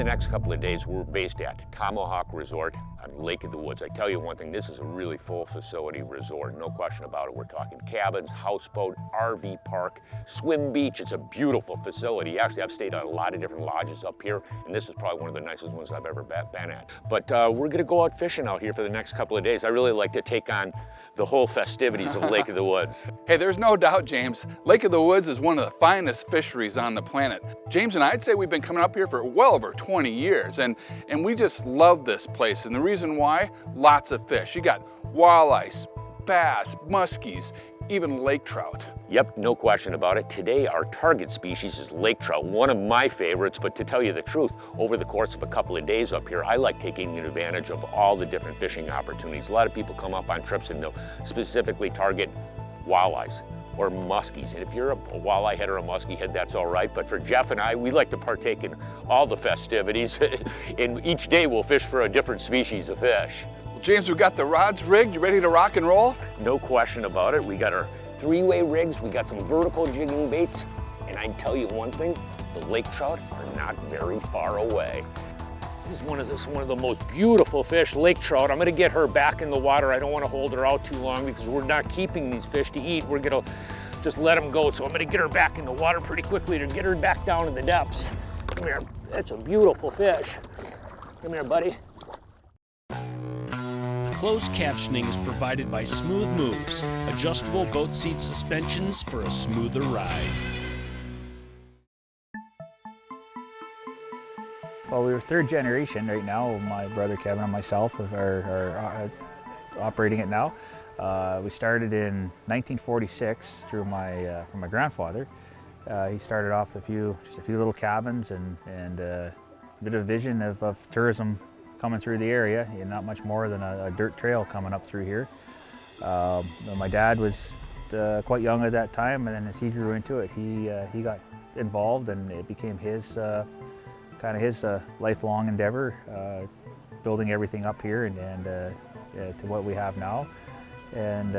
next couple of days, we're based at Tomahawk Resort on Lake of the Woods. I tell you one thing, this is a really full facility resort, no question about it. We're talking cabins, houseboat, RV park, swim beach. It's a beautiful facility. Actually, I've stayed at a lot of different lodges up here, and this is probably one of the nicest ones I've ever been at. But we're gonna go out fishing out here for the next couple of days. I really like to take on the whole festivities of Lake of the Woods. Hey, there's no doubt, James, Lake of the Woods is one of the finest fisheries on the planet. James and I'd say we've been coming up here for well over 20 years, and we just love this place. And the reason why, lots of fish. You got walleye, bass, muskies, even lake trout. Yep, no question about it. Today, our target species is lake trout, one of my favorites, but to tell you the truth, over the course of a couple of days up here, I like taking advantage of all the different fishing opportunities. A lot of people come up on trips and they'll specifically target walleyes or muskies. And if you're a walleye head or a muskie head, that's all right. But for Jeff and I, we like to partake in all the festivities. And each day we'll fish for a different species of fish. Well, James, we've got the rods rigged. You ready to rock and roll? No question about it. We got our 3-way rigs, we got some vertical jigging baits, and I can tell you one thing, the lake trout are not very far away. This is one of the most beautiful fish, lake trout. I'm gonna get her back in the water. I don't wanna hold her out too long because we're not keeping these fish to eat. We're gonna just let them go. So I'm gonna get her back in the water pretty quickly to get her back down in the depths. Come here, that's a beautiful fish. Come here, buddy. Closed captioning is provided by Smooth Moves, adjustable boat seat suspensions for a smoother ride. Well, we're third generation right now. My brother Kevin and myself are operating it now. We started in 1946 through from my grandfather. He started off just a few little cabins and a bit of vision of tourism coming through the area, and not much more than a dirt trail coming up through here. My dad was quite young at that time, and then as he grew into it, he got involved, and it became his kind of his lifelong endeavor, building everything up here and to what we have now. And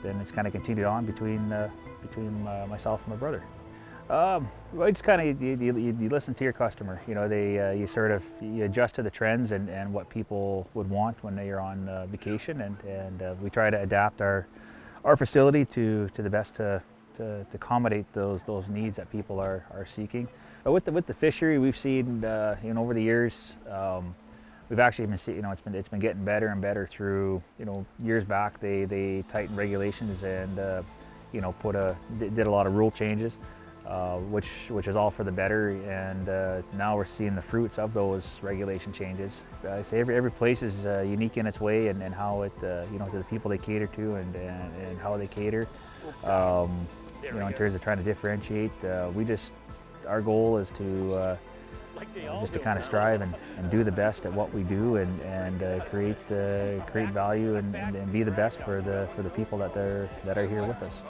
then it's kind of continued on between myself and my brother. Well, it's kind of, you listen to your customer. You know, you adjust to the trends and what people would want when they are on vacation, and we try to adapt our facility to the best to accommodate those needs that people are seeking. But with the fishery, we've seen over the years, we've actually been seeing, it's been getting better and better through, years back they tightened regulations and did a lot of rule changes. Which is all for the better, and now we're seeing the fruits of those regulation changes. I say every place is unique in its way, and how it to the people they cater to and how they cater. In terms of trying to differentiate, our goal is to just to kind of strive and do the best at what we do, and create value and be the best for the people that are here with us.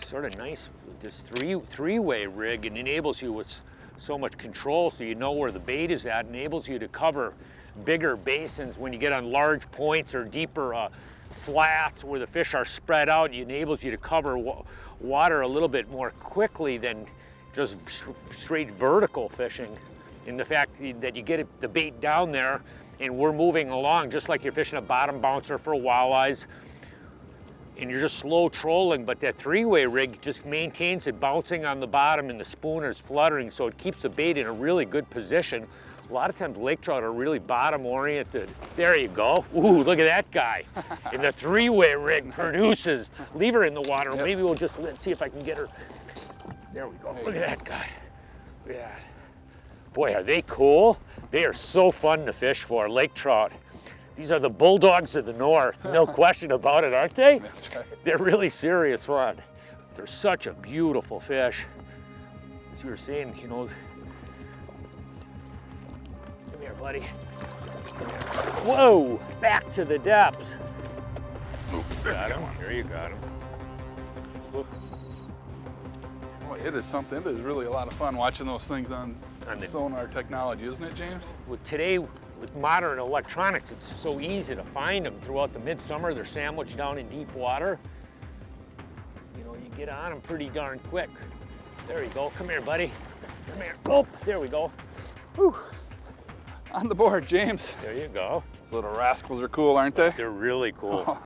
Sort of nice with this three-way rig. It enables you with so much control, so you know where the bait is at. It enables you to cover bigger basins when you get on large points or deeper flats where the fish are spread out. It enables you to cover water a little bit more quickly than just straight vertical fishing. In the fact that you get the bait down there and we're moving along just like you're fishing a bottom bouncer for walleyes, and you're just slow trolling, but that 3-way rig just maintains it bouncing on the bottom and the spooner's fluttering, so it keeps the bait in a really good position. A lot of times lake trout are really bottom oriented. There you go. Ooh, look at that guy. And the 3-way rig produces. Leave her in the water. Yep. Maybe we'll just see if I can get her. There we go. Look at that guy. Look at that. Boy, are they cool. They are so fun to fish for, lake trout. These are the bulldogs of the north, no question about it, aren't they? That's right. They're really serious fun. They're such a beautiful fish. As we were saying, come here, buddy. Come here. Whoa, back to the depths. Got him, here you got him. Well, it is something. It is really a lot of fun watching those things on the sonar technology, isn't it, James? Well, today, with modern electronics, it's so easy to find them throughout the midsummer. They're sandwiched down in deep water. You get on them pretty darn quick. There you go. Come here, buddy. Come here. Oh, there we go. Whew. On the board, James. There you go. Those little rascals are cool, aren't they? They're really cool. Oh.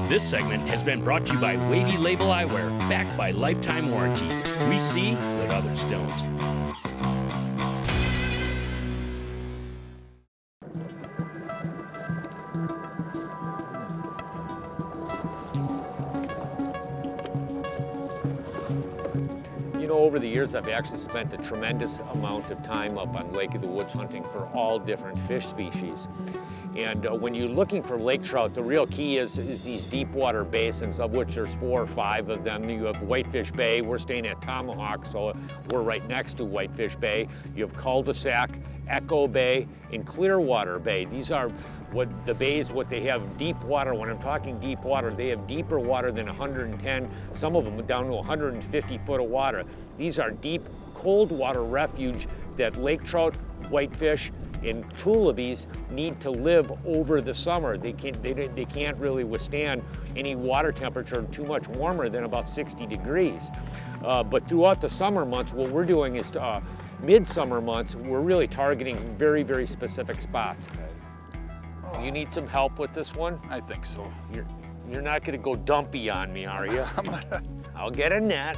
This segment has been brought to you by Wavy Label Eyewear, backed by lifetime warranty. We see what others don't. You know, over the years, I've actually spent a tremendous amount of time up on Lake of the Woods hunting for all different fish species. And when you're looking for lake trout, the real key is these deep water basins, of which there's 4 or 5 of them. You have Whitefish Bay. We're staying at Tomahawk, so we're right next to Whitefish Bay. You have Cul-de-sac, Echo Bay, and Clearwater Bay. These are what the bays, what they have deep water. When I'm talking deep water, they have deeper water than 110, some of them down to 150 foot of water. These are deep, cold water refuge that lake trout, whitefish, and tullibees need to live over the summer. They can't really withstand any water temperature too much warmer than about 60 degrees. But throughout the summer months, what we're doing is midsummer months, we're really targeting very, very specific spots. You need some help with this one? I think so. You're not gonna go dumpy on me, are you? I'll get a net.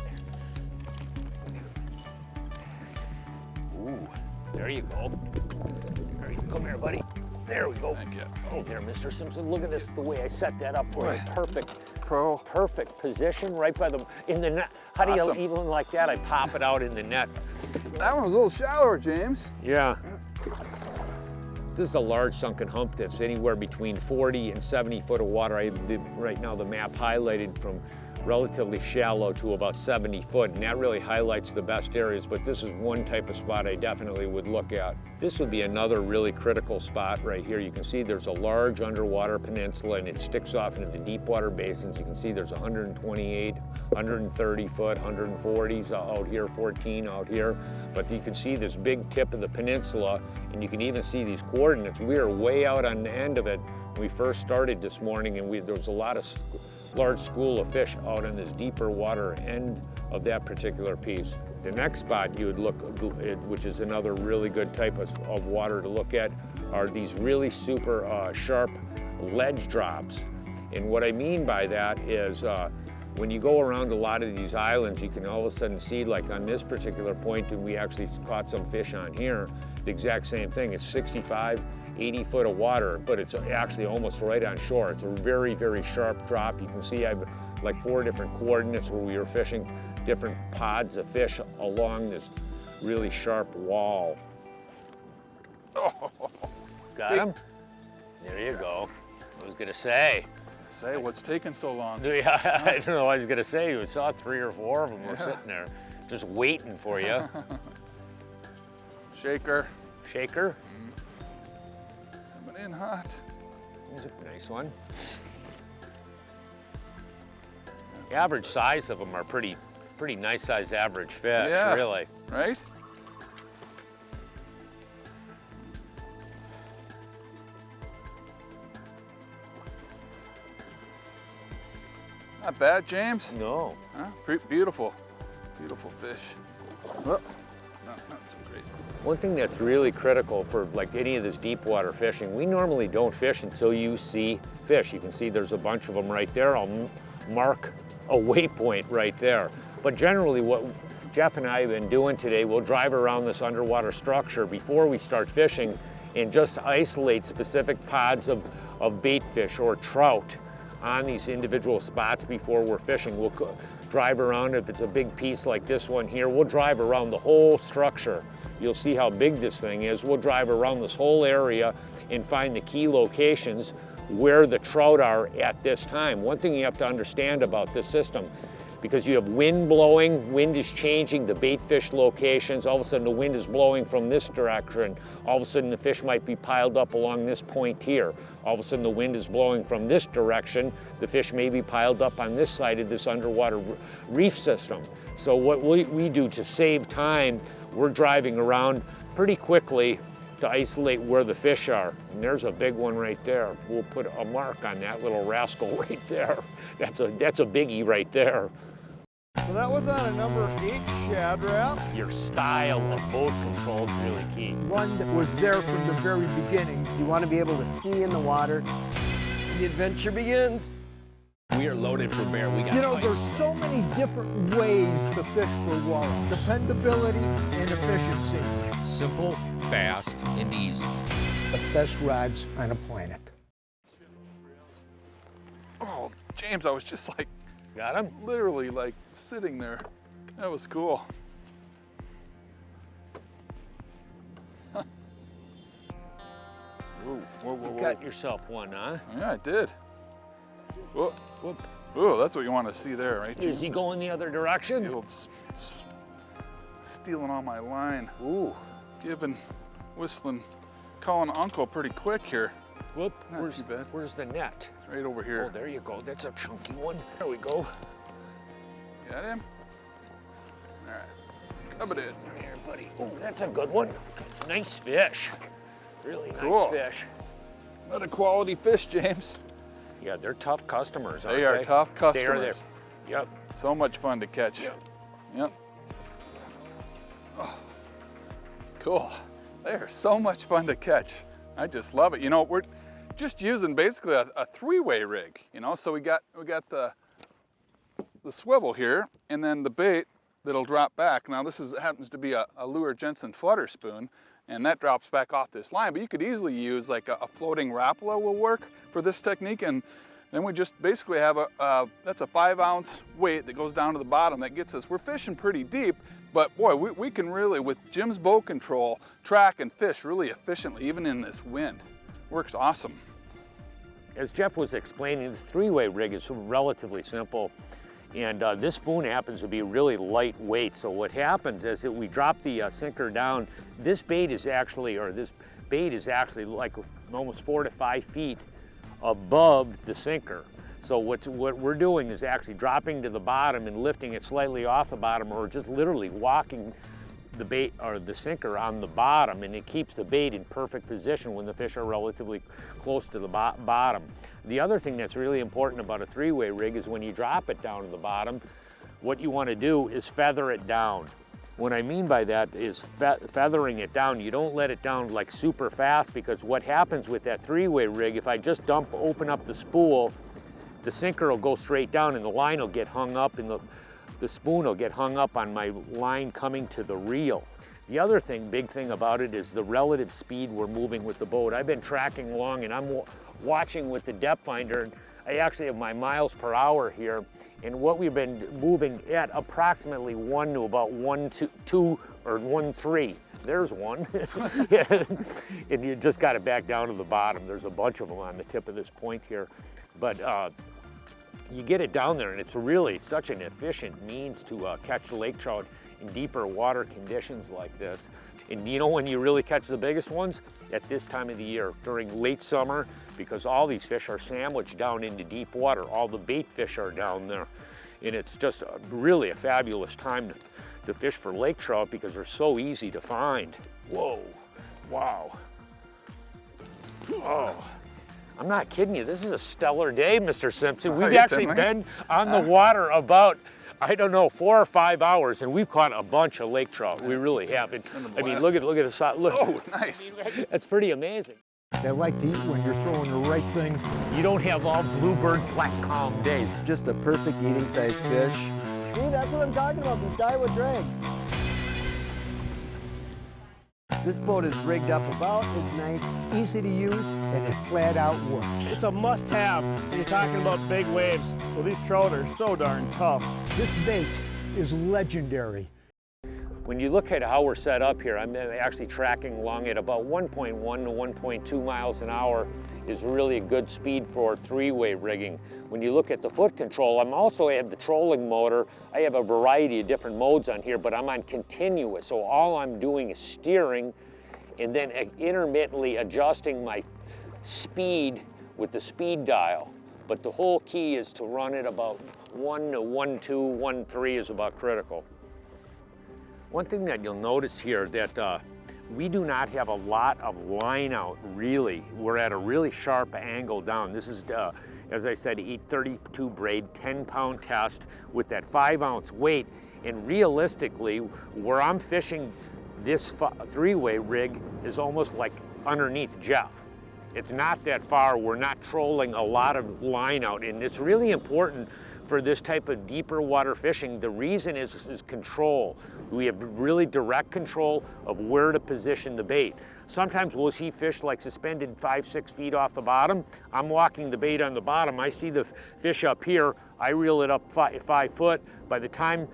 Ooh, there you go. Come here, buddy. There we go. Thank you. Oh, there, Mr. Simpson. Look at this, the way I set that up for you. Pro. Perfect position right by in the net. How do Awesome. you even like that? I pop it out in the net. That one was a little shallower, James. Yeah. This is a large sunken hump that's anywhere between 40 and 70 foot of water. Right now the map highlighted from relatively shallow to about 70 foot, and that really highlights the best areas, but this is one type of spot I definitely would look at. This would be another really critical spot right here. You can see there's a large underwater peninsula and it sticks off into the deep water basins. You can see there's 128, 130 foot, 140s out here, 14 out here, but you can see this big tip of the peninsula, and you can even see these coordinates. We are way out on the end of it when we first started this morning, and there was a lot of large school of fish out in this deeper water end of that particular piece. The next spot you would look at, which is another really good type of water to look at, are these really super sharp ledge drops. And what I mean by that is when you go around a lot of these islands, you can all of a sudden see, like on this particular point, and we actually caught some fish on here, the exact same thing. It's 65, 80 foot of water, but it's actually almost right on shore. It's a very, very sharp drop. You can see I have like 4 different coordinates where we were fishing different pods of fish along this really sharp wall. Oh, Got him? There you go. I was gonna say. say, what's taking so long? Yeah, I don't know what I was gonna say. We saw 3 or 4 of them were sitting there just waiting for you. Shaker. Shaker. Coming in hot. Here's a nice one. The average size of them are pretty nice size average fish, Yeah. really. Right? Not bad, James. No. Huh? Beautiful. Beautiful fish. Oh, not so great. One thing that's really critical for like any of this deep water fishing, we normally don't fish until you see fish. You can see there's a bunch of them right there. I'll mark a waypoint right there. But generally what Jeff and I have been doing today, we'll drive around this underwater structure before we start fishing and just isolate specific pods of bait fish or trout on these individual spots before we're fishing. We'll drive around. If it's a big piece like this one here, we'll drive around the whole structure. You'll see how big this thing is. We'll drive around this whole area and find the key locations where the trout are at this time. One thing you have to understand about this system, because you have wind blowing, wind is changing the bait fish locations. All of a sudden the wind is blowing from this direction. All of a sudden the fish might be piled up along this point here. All of a sudden the wind is blowing from this direction. The fish may be piled up on this side of this underwater reef system. So what we do to save time, we're driving around pretty quickly to isolate where the fish are. And there's a big one right there. We'll put a mark on that little rascal right there. That's a biggie right there. So that was on a number 8 Shad Rap. Your style of boat control is really key. One that was there from the very beginning. You want to be able to see in the water. The adventure begins. We are loaded for bear. We got You know, pikes. there's so many different ways to fish for walleye. Dependability and efficiency. Simple, fast, and easy. The best rods on the planet. Oh, James, I was just like, Got him? literally like sitting there. That was cool. Ooh, you got yourself one, huh? Yeah, I did. Whoop, whoop. Ooh, that's what you want to see there, right? Is he going the other direction? The old stealing all my line. Ooh. Giving, whistling, calling uncle pretty quick here. Whoop. Not too bad. Where's the net? It's right over here. Oh, there you go. That's a chunky one. There we go. Got him? All right, come it in. There, buddy. Oh, that's a good one. Nice fish. Really nice Cool. fish. Another quality fish, James. Yeah, they're tough customers, aren't They they? are tough They customers. are there. Yep. So much fun to catch. Yep. Yep. Oh, cool. They are so much fun to catch. I just love it. You know, we're just using basically a three-way rig. You know, so we got the swivel here, and then the bait that'll drop back. Now this happens to be a Lure Jensen flutter spoon, and that drops back off this line. But you could easily use like a floating Rapala will work for this technique, and then we just basically have that's a 5-ounce weight that goes down to the bottom that gets us. We're fishing pretty deep, but boy, we can really, with Jim's boat control, track and fish really efficiently, even in this wind. Works awesome. As Jeff was explaining, this three-way rig is relatively simple, and this spoon happens to be really lightweight. So what happens is that we drop the sinker down. This bait is actually like almost 4 to 5 feet above the sinker. So what we're doing is actually dropping to the bottom and lifting it slightly off the bottom, or just literally walking the bait or the sinker on the bottom, and it keeps the bait in perfect position when the fish are relatively close to the bottom. The other thing that's really important about a three-way rig is when you drop it down to the bottom, what you want to do is feather it down. What I mean by that is feathering it down. You don't let it down like super fast, because what happens with that three-way rig, if I just open up the spool, the sinker will go straight down and the line will get hung up, and the spoon will get hung up on my line coming to the reel. The other big thing about it is the relative speed we're moving with the boat. I've been tracking along and I'm watching with the depth finder, and I actually have my miles per hour here, and what we've been moving at approximately 1 to about 1.2 or 1.3. There's one. And you just got it back down to the bottom. There's a bunch of them on the tip of this point here. But you get it down there, and it's really such an efficient means to catch lake trout in deeper water conditions like this. And you know when you really catch the biggest ones? At this time of the year, during late summer, because all these fish are sandwiched down into deep water. All the bait fish are down there. And it's just really a fabulous time to fish for lake trout, because they're so easy to find. Whoa, wow. Oh. I'm not kidding you, this is a stellar day, Mr. Simpson. We've actually been on the water about, I don't know, 4 or 5 hours, and we've caught a bunch of lake trout. We really have. I mean, look at the size. Look. Oh, nice. That's pretty amazing. They like to eat when you're throwing the right thing. You don't have all bluebird flat calm days. Just a perfect eating size fish. See, that's what I'm talking about, the skyward drag. This boat is rigged up about as nice. Easy to use, and it flat out works. It's a must-have when you're talking about big waves. Well, these trout are so darn tough. This bait is legendary. When you look at how we're set up here, I'm actually tracking along at about 1.1 to 1.2 miles an hour is really a good speed for three-way rigging. When you look at the foot control, I have the trolling motor. I have a variety of different modes on here, but I'm on continuous. So all I'm doing is steering and then intermittently adjusting my speed with the speed dial. But the whole key is to run it about 1 to 1.2, 1.3 is about critical. One thing that you'll notice here that we do not have a lot of line out, really. We're at a really sharp angle down. This is as I said, 832 braid, 10-pound test with that 5-ounce weight. And realistically, where I'm fishing this three-way rig is almost like underneath Jeff. It's not that far. We're not trolling a lot of line out, and it's really important for this type of deeper water fishing. The reason is control. We have really direct control of where to position the bait. Sometimes we'll see fish like suspended 5-6 feet off the bottom. I'm walking the bait on the bottom. I see the fish up here. I reel it up 5 foot. By the time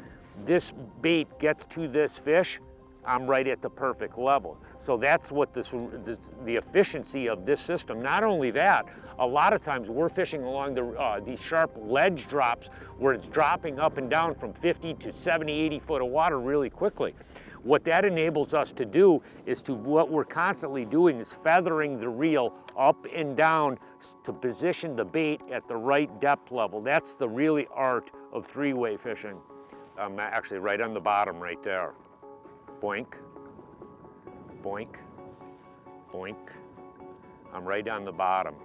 this bait gets to this fish, I'm right at the perfect level. So that's what the efficiency of this system. Not only that, a lot of times we're fishing along these sharp ledge drops where it's dropping up and down from 50 to 70, 80 foot of water really quickly. What that enables us to do is what we're constantly doing is feathering the reel up and down to position the bait at the right depth level. That's the really art of three-way fishing. I'm actually right on the bottom right there. Boink, boink, boink. I'm right on the bottom.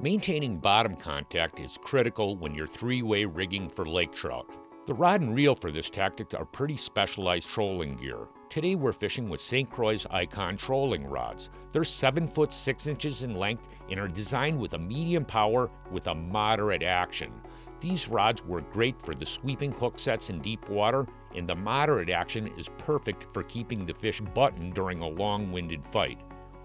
Maintaining bottom contact is critical when you're three-way rigging for lake trout. The rod and reel for this tactic are pretty specialized trolling gear. Today we're fishing with St. Croix Icon trolling rods. They're 7 foot 6 inches in length and are designed with a medium power with a moderate action. These rods work great for the sweeping hook sets in deep water, and the moderate action is perfect for keeping the fish buttoned during a long-winded fight.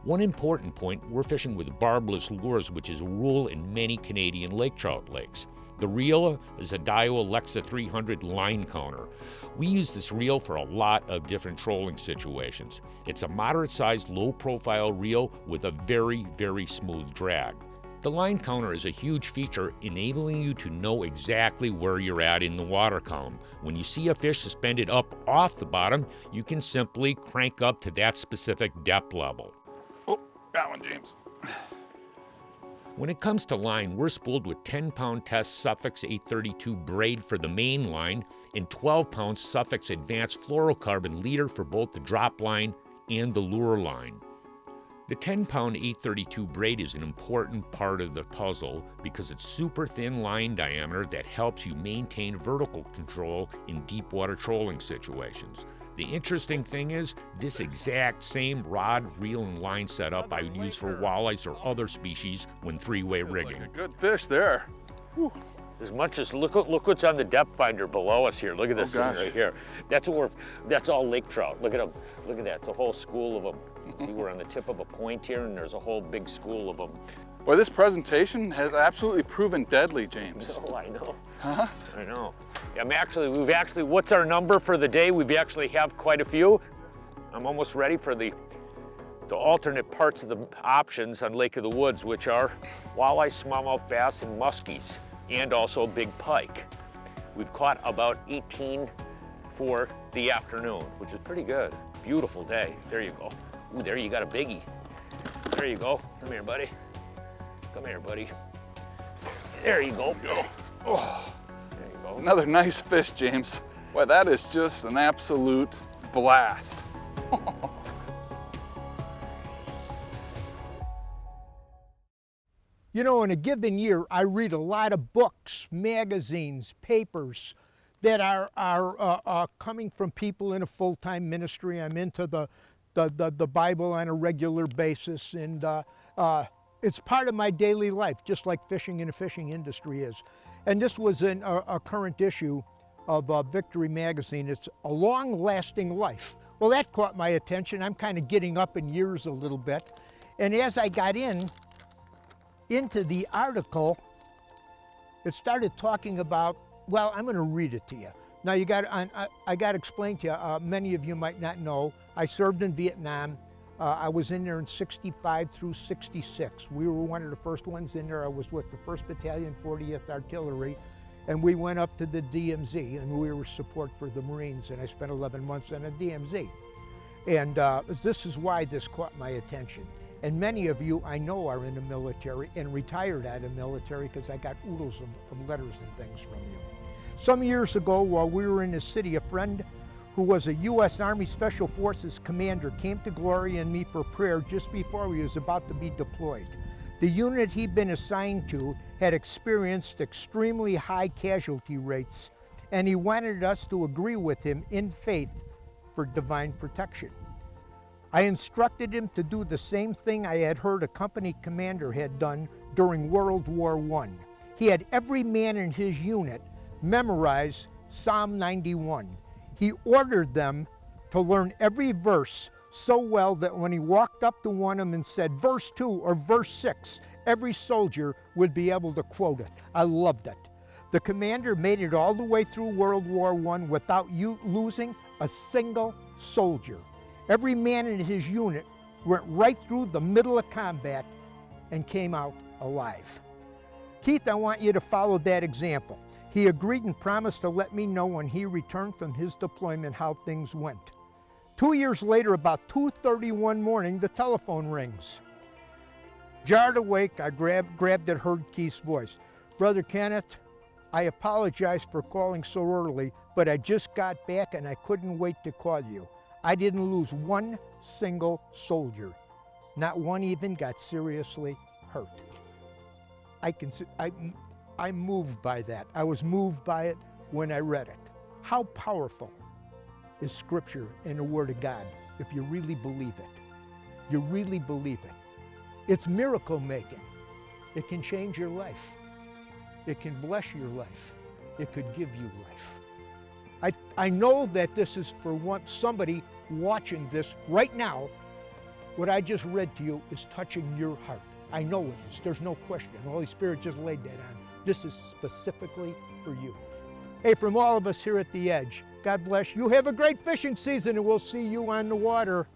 One important point, we're fishing with barbless lures, which is a rule in many Canadian lake trout lakes. The reel is a Daiwa Lexa 300 line counter. We use this reel for a lot of different trolling situations. It's a moderate-sized, low-profile reel with a very, very smooth drag. The line counter is a huge feature, enabling you to know exactly where you're at in the water column. When you see a fish suspended up off the bottom, you can simply crank up to that specific depth level. Oh, got one, James. When it comes to line, we're spooled with 10-pound test Suffix 832 braid for the main line and 12-pound Suffix advanced fluorocarbon leader for both the drop line and the lure line. The 10-pound 832 braid is an important part of the puzzle because it's super thin line diameter that helps you maintain vertical control in deep water trolling situations. The interesting thing is, this exact same rod, reel, and line setup I would use for walleyes or other species when three-way rigging. Like a good fish there. Whew. As much as look what's on the depth finder below us here. Look at this thing right here. That's all lake trout. Look at them. Look at that. It's a whole school of them. See, we're on the tip of a point here, and there's a whole big school of them. Boy, this presentation has absolutely proven deadly, James. Oh, I know. Huh? I know. We've actually, what's our number for the day? We actually have quite a few. I'm almost ready for the alternate parts of the options on Lake of the Woods, which are walleye, smallmouth bass, and muskies, and also big pike. We've caught about 18 for the afternoon, which is pretty good. Beautiful day. There you go. Ooh, there you got a biggie. There you go. Come here, buddy. Come here, buddy. There you go. Oh, there you go. Another nice fish, James. Boy, that is just an absolute blast. You know, in a given year, I read a lot of books, magazines, papers that are coming from people in a full-time ministry. I'm into the Bible on a regular basis, and it's part of my daily life, just like fishing in the fishing industry is. And this was in a current issue of Victory magazine. It's A Long-Lasting Life. Well, that caught my attention. I'm kind of getting up in years a little bit. And as I got into the article, it started talking about, well, I'm going to read it to you. Now, I got to explain to you, many of you might not know, I served in Vietnam. I was in there in 65 through 66. We were one of the first ones in there. I was with the 1st Battalion, 40th Artillery, and we went up to the DMZ, and we were support for the Marines, and I spent 11 months on a DMZ. And this is why this caught my attention. And many of you I know are in the military and retired out of the military because I got oodles of letters and things from you. Some years ago, while we were in the city, a friend who was a U.S. Army Special Forces commander came to Gloria and me for prayer just before he was about to be deployed. The unit he'd been assigned to had experienced extremely high casualty rates, and he wanted us to agree with him in faith for divine protection. I instructed him to do the same thing I had heard a company commander had done during World War I. He had every man in his unit memorize Psalm 91. He ordered them to learn every verse so well that when he walked up to one of them and said verse 2 or verse 6, every soldier would be able to quote it. I loved it. The commander made it all the way through World War I without losing a single soldier. Every man in his unit went right through the middle of combat and came out alive. Keith, I want you to follow that example. He agreed and promised to let me know when he returned from his deployment how things went. 2 years later, about 2:30 morning, the telephone rings. Jarred awake, I grabbed and heard Keith's voice. Brother Kenneth, I apologize for calling so early, but I just got back and I couldn't wait to call you. I didn't lose one single soldier. Not one even got seriously hurt. I'm moved by that. I was moved by it when I read it. How powerful is Scripture and the Word of God if you really believe it? You really believe it. It's miracle making. It can change your life. It can bless your life. It could give you life. I know that this is for somebody watching this right now. What I just read to you is touching your heart. I know it is. There's no question. The Holy Spirit just laid that on. This is specifically for you. Hey, from all of us here at The Edge, God bless you. Have a great fishing season, and we'll see you on the water.